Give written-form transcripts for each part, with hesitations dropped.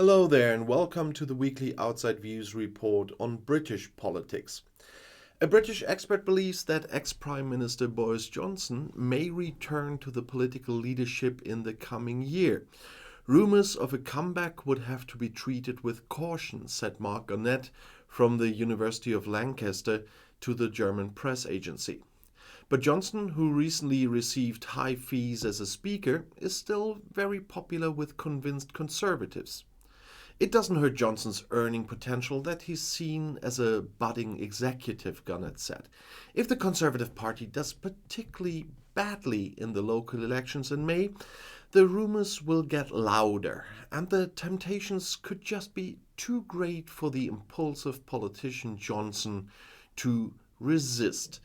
Hello there and welcome to the weekly Outside Views report on British politics. A British expert believes that ex-Prime Minister Boris Johnson may return to the political leadership in the coming year. Rumours of a comeback would have to be treated with caution, said Marc from the University of Lancaster to the German press agency. But Johnson, who recently received high fees as a speaker, is still very popular with convinced conservatives. It doesn't hurt Johnson's earning potential that he's seen as a budding executive, Gunnett said. If the Conservative Party does particularly badly in the local elections in May, the rumours will get louder, and the temptations could just be too great for the impulsive politician Johnson to resist.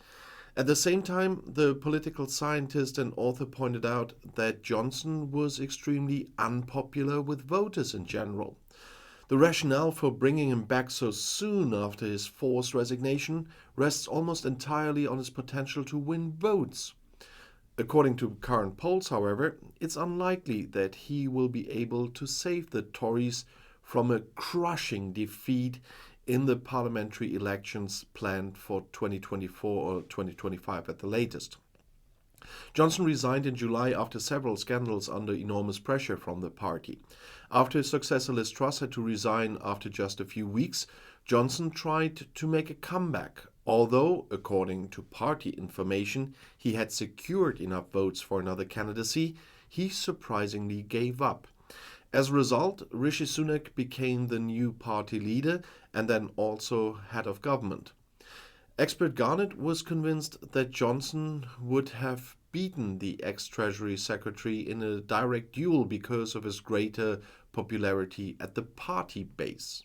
At the same time, the political scientist and author pointed out that Johnson was extremely unpopular with voters in general. The rationale for bringing him back so soon after his forced resignation rests almost entirely on his potential to win votes. According to current polls, however, it's unlikely that he will be able to save the Tories from a crushing defeat in the parliamentary elections planned for 2024 or 2025 at the latest. Johnson resigned in July after several scandals under enormous pressure from the party. After his successor Liz Truss had to resign after just a few weeks, Johnson tried to make a comeback, although, according to party information, he had secured enough votes for another candidacy, he surprisingly gave up. As a result, Rishi Sunak became the new party leader and then also head of government. Expert Garnett was convinced that Johnson would have beaten the ex-Treasury Secretary in a direct duel because of his greater popularity at the party base.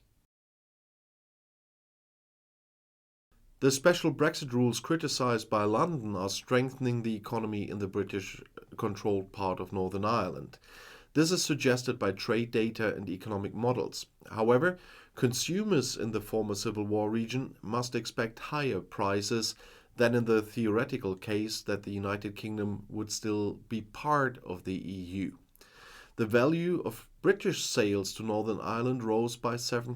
The special Brexit rules criticised by London are strengthening the economy in the British-controlled part of Northern Ireland. This is suggested by trade data and economic models. However, consumers in the former Civil War region must expect higher prices than in the theoretical case that the United Kingdom would still be part of the EU. The value of British sales to Northern Ireland rose by 7%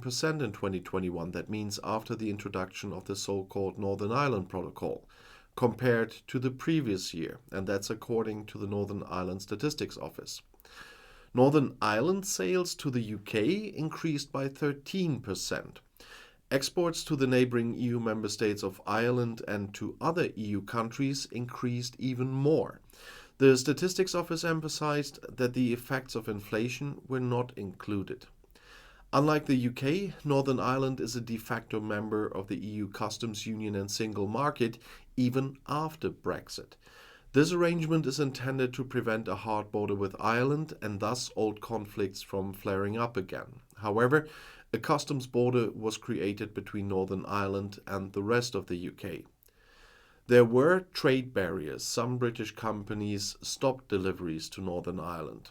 in 2021. That means after the introduction of the so-called Northern Ireland Protocol, compared to the previous year, and that's according to the Northern Ireland Statistics Office. Northern Ireland sales to the UK increased by 13%. Exports to the neighbouring EU member states of Ireland and to other EU countries increased even more. The Statistics Office emphasised that the effects of inflation were not included. Unlike the UK, Northern Ireland is a de facto member of the EU customs union and single market even after Brexit. This arrangement is intended to prevent a hard border with Ireland and thus old conflicts from flaring up again. However, a customs border was created between Northern Ireland and the rest of the UK. There were trade barriers. Some British companies stopped deliveries to Northern Ireland.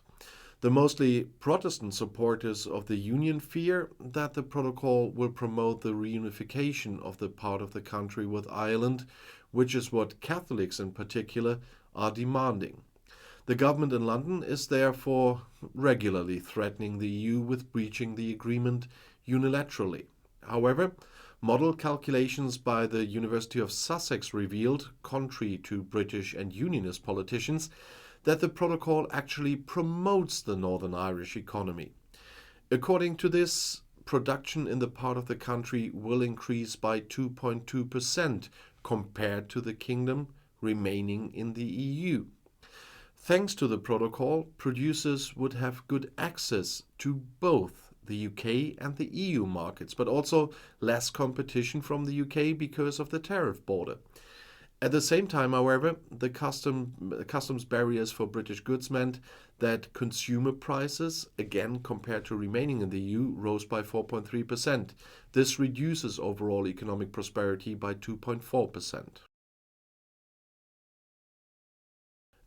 The mostly Protestant supporters of the Union fear that the protocol will promote the reunification of the part of the country with Ireland, which is what Catholics in particular are demanding. The government in London is therefore regularly threatening the EU with breaching the agreement unilaterally. However, model calculations by the University of Sussex revealed, contrary to British and Unionist politicians, that the protocol actually promotes the Northern Irish economy. According to this, production in the part of the country will increase by 2.2% compared to the kingdom remaining in the EU. Thanks to the protocol, producers would have good access to both the UK and the EU markets, but also less competition from the UK because of the tariff border. At the same time, however, the customs barriers for British goods meant that consumer prices, again compared to remaining in the EU, rose by 4.3%. This reduces overall economic prosperity by 2.4%.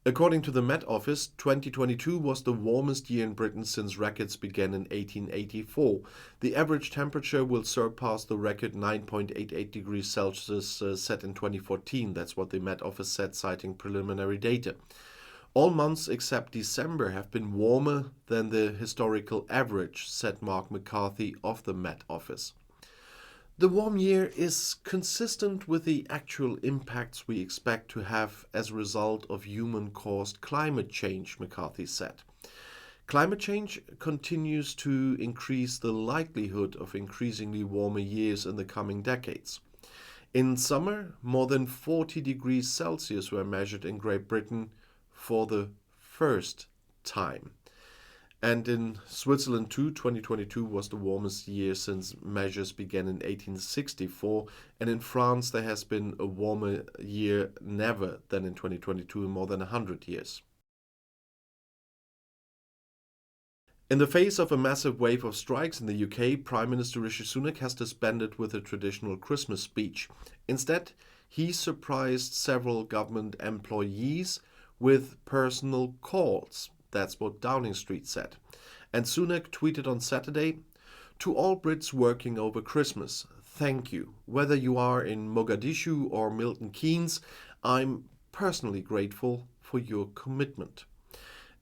According to the Met Office, 2022 was the warmest year in Britain since records began in 1884. The average temperature will surpass the record 9.88 degrees Celsius set in 2014. That's what the Met Office said, citing preliminary data. All months except December have been warmer than the historical average, said Marc McCarthy of the Met Office. The warm year is consistent with the actual impacts we expect to have as a result of human-caused climate change, McCarthy said. Climate change continues to increase the likelihood of increasingly warmer years in the coming decades. In summer, more than 40 degrees Celsius were measured in Great Britain for the first time. And in Switzerland too, 2022 was the warmest year since measures began in 1864. And in France, there has been a warmer year never than in 2022 in more than 100 years. In the face of a massive wave of strikes in the UK, Prime Minister Rishi Sunak has disbanded with a traditional Christmas speech. Instead, he surprised several government employees with personal calls. That's what Downing Street said. And Sunak tweeted on Saturday, "To all Brits working over Christmas, thank you. Whether you are in Mogadishu or Milton Keynes, I'm personally grateful for your commitment."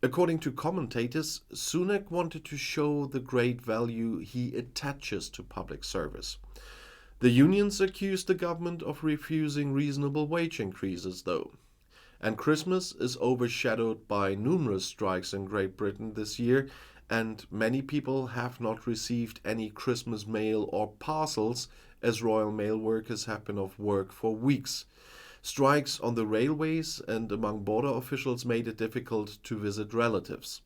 According to commentators, Sunak wanted to show the great value he attaches to public service. The unions accused the government of refusing reasonable wage increases, though. And Christmas is overshadowed by numerous strikes in Great Britain this year, and many people have not received any Christmas mail or parcels, as Royal Mail workers have been off work for weeks. Strikes on the railways and among border officials made it difficult to visit relatives.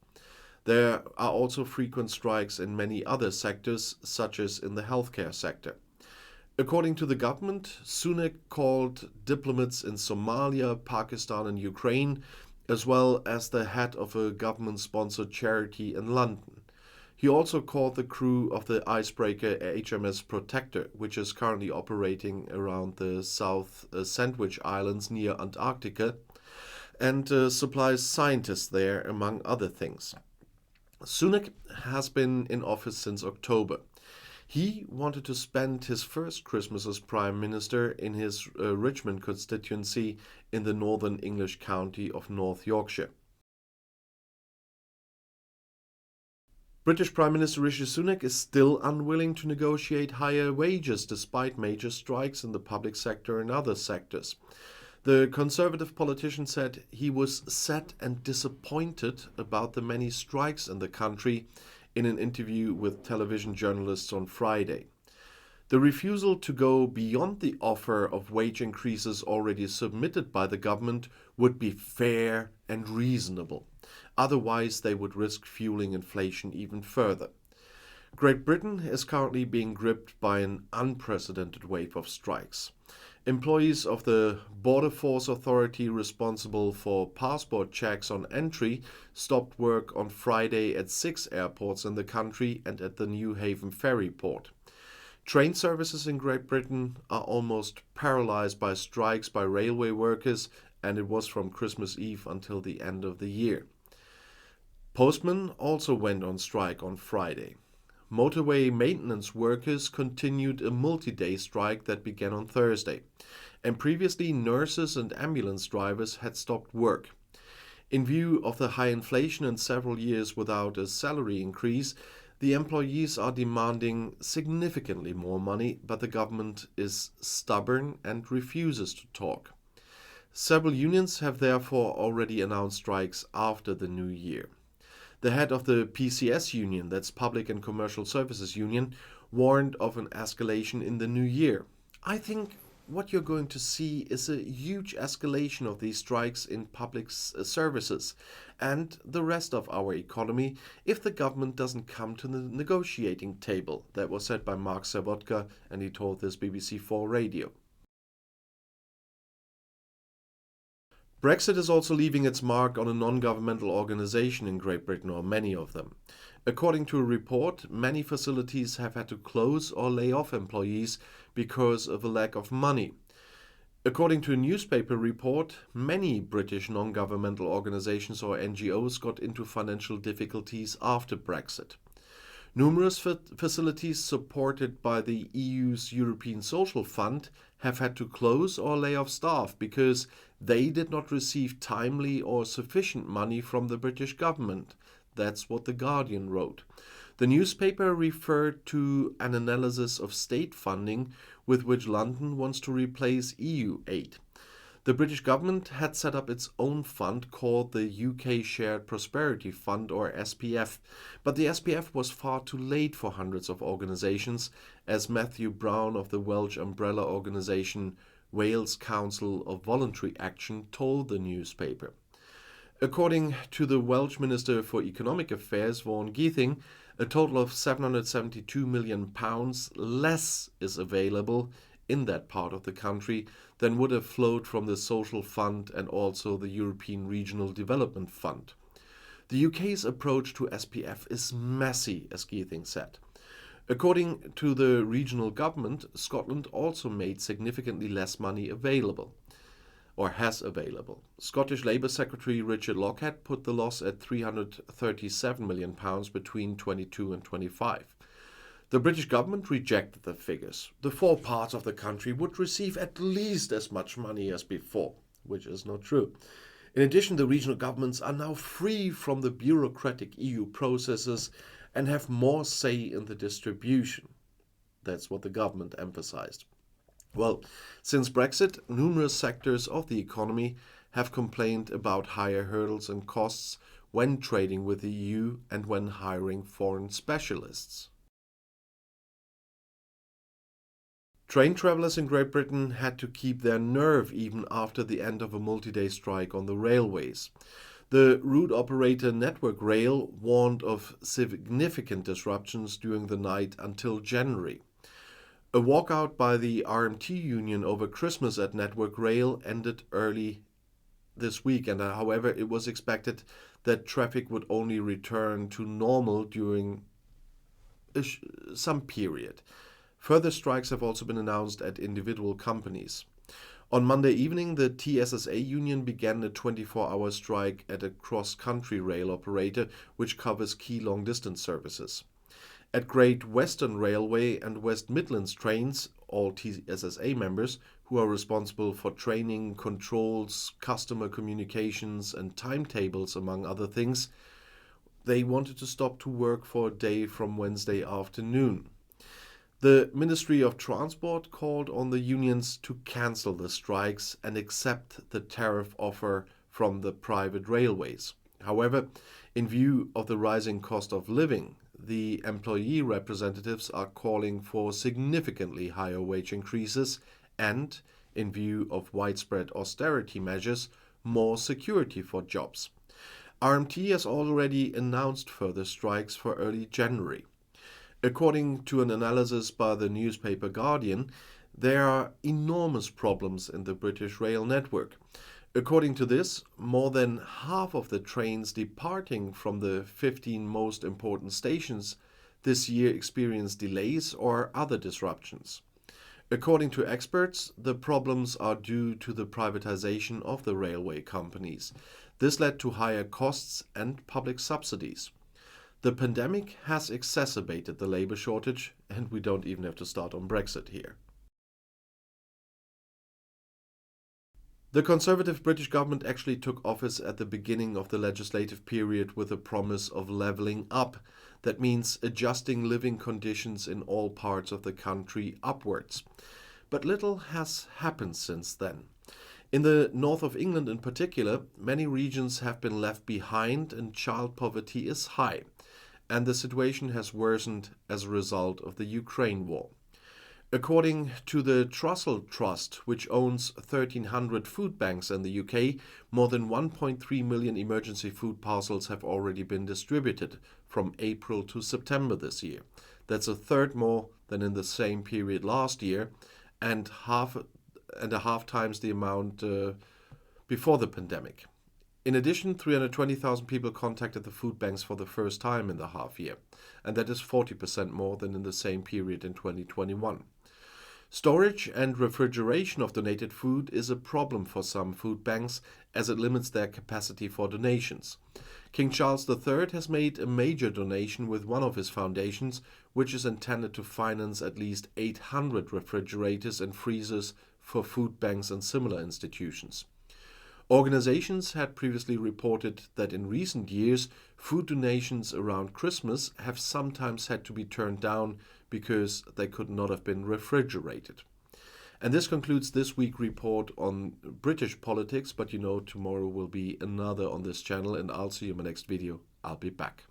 There are also frequent strikes in many other sectors, such as in the healthcare sector. According to the government, Sunak called diplomats in Somalia, Pakistan and Ukraine, as well as the head of a government-sponsored charity in London. He also called the crew of the icebreaker HMS Protector, which is currently operating around the South Sandwich Islands near Antarctica, and supplies scientists there, among other things. Sunak has been in office since October. He wanted to spend his first Christmas as Prime Minister in his Richmond constituency in the northern English county of North Yorkshire. British Prime Minister Rishi Sunak is still unwilling to negotiate higher wages despite major strikes in the public sector and other sectors. The Conservative politician said he was sad and disappointed about the many strikes in the country in an interview with television journalists on Friday. The refusal to go beyond the offer of wage increases already submitted by the government would be fair and reasonable. Otherwise, they would risk fueling inflation even further. Great Britain is currently being gripped by an unprecedented wave of strikes. Employees of the Border Force Authority responsible for passport checks on entry stopped work on Friday at 6 airports in the country and at the New Haven ferry port. Train services in Great Britain are almost paralyzed by strikes by railway workers, and it was from Christmas Eve until the end of the year. Postmen also went on strike on Friday. Motorway maintenance workers continued a multi-day strike that began on Thursday, and previously nurses and ambulance drivers had stopped work. In view of the high inflation and several years without a salary increase, the employees are demanding significantly more money, but the government is stubborn and refuses to talk. Several unions have therefore already announced strikes after the new year. The head of the PCS union, that's Public and Commercial Services Union, warned of an escalation in the new year. "I think what you're going to see is a huge escalation of these strikes in public services and the rest of our economy if the government doesn't come to the negotiating table." That was said by Marc, and he told this BBC4 radio. Brexit is also leaving its mark on a non-governmental organization in Great Britain, or many of them. According to a report, many facilities have had to close or lay off employees because of a lack of money. According to a newspaper report, many British non-governmental organizations or NGOs got into financial difficulties after Brexit. Numerous facilities supported by the EU's European Social Fund have had to close or lay off staff because they did not receive timely or sufficient money from the British government. That's what The Guardian wrote. The newspaper referred to an analysis of state funding with which London wants to replace EU aid. The British government had set up its own fund called the UK Shared Prosperity Fund, or SPF, but the SPF was far too late for hundreds of organisations, as Matthew Brown of the Welsh umbrella organisation Wales Council of Voluntary Action told the newspaper. According to the Welsh Minister for Economic Affairs, Vaughan Githing, a total of £772 million less is available in that part of the country than would have flowed from the Social Fund and also the European Regional Development Fund. The UK's approach to SPF is messy, as Githing said. According to the regional government, Scotland also made significantly less money available, or has available. Scottish Labour Secretary Richard Lockhead put the loss at £337 million between 22 and 25. The British government rejected the figures. The four parts of the country would receive at least as much money as before, which is not true. In addition, the regional governments are now free from the bureaucratic EU processes and have more say in the distribution. That's what the government emphasized. Well, since Brexit, numerous sectors of the economy have complained about higher hurdles and costs when trading with the EU and when hiring foreign specialists. Train travellers in Great Britain had to keep their nerve even after the end of a multi-day strike on the railways. The route operator Network Rail warned of significant disruptions during the night until January. A walkout by the RMT union over Christmas at Network Rail ended early this week, and however, it was expected that traffic would only return to normal during some period. Further strikes have also been announced at individual companies. On Monday evening, the TSSA union began a 24-hour strike at a cross-country rail operator which covers key long-distance services. At Great Western Railway and West Midlands trains, all TSSA members who are responsible for training, controls, customer communications and timetables, among other things, they wanted to stop to work for a day from Wednesday afternoon. The Ministry of Transport called on the unions to cancel the strikes and accept the tariff offer from the private railways. However, in view of the rising cost of living, the employee representatives are calling for significantly higher wage increases and, in view of widespread austerity measures, more security for jobs. RMT has already announced further strikes for early January. According to an analysis by the newspaper Guardian, there are enormous problems in the British rail network. According to this, more than half of the trains departing from the 15 most important stations this year experienced delays or other disruptions. According to experts, the problems are due to the privatization of the railway companies. This led to higher costs and public subsidies. The pandemic has exacerbated the labour shortage, and we don't even have to start on Brexit here. The Conservative British government actually took office at the beginning of the legislative period with a promise of levelling up. That means adjusting living conditions in all parts of the country upwards. But little has happened since then. In the north of England in particular, many regions have been left behind and child poverty is high. And the situation has worsened as a result of the Ukraine war. According to the Trussell Trust, which owns 1,300 food banks in the UK, more than 1.3 million emergency food parcels have already been distributed from April to September this year. That's a third more than in the same period last year, and a half times the amount before the pandemic. In addition, 320,000 people contacted the food banks for the first time in the half year, and that is 40% more than in the same period in 2021. Storage and refrigeration of donated food is a problem for some food banks as it limits their capacity for donations. King Charles III has made a major donation with one of his foundations, which is intended to finance at least 800 refrigerators and freezers for food banks and similar institutions. Organizations had previously reported that in recent years, food donations around Christmas have sometimes had to be turned down because they could not have been refrigerated. And this concludes this week's report on British politics, but tomorrow will be another on this channel, and I'll see you in my next video. I'll be back.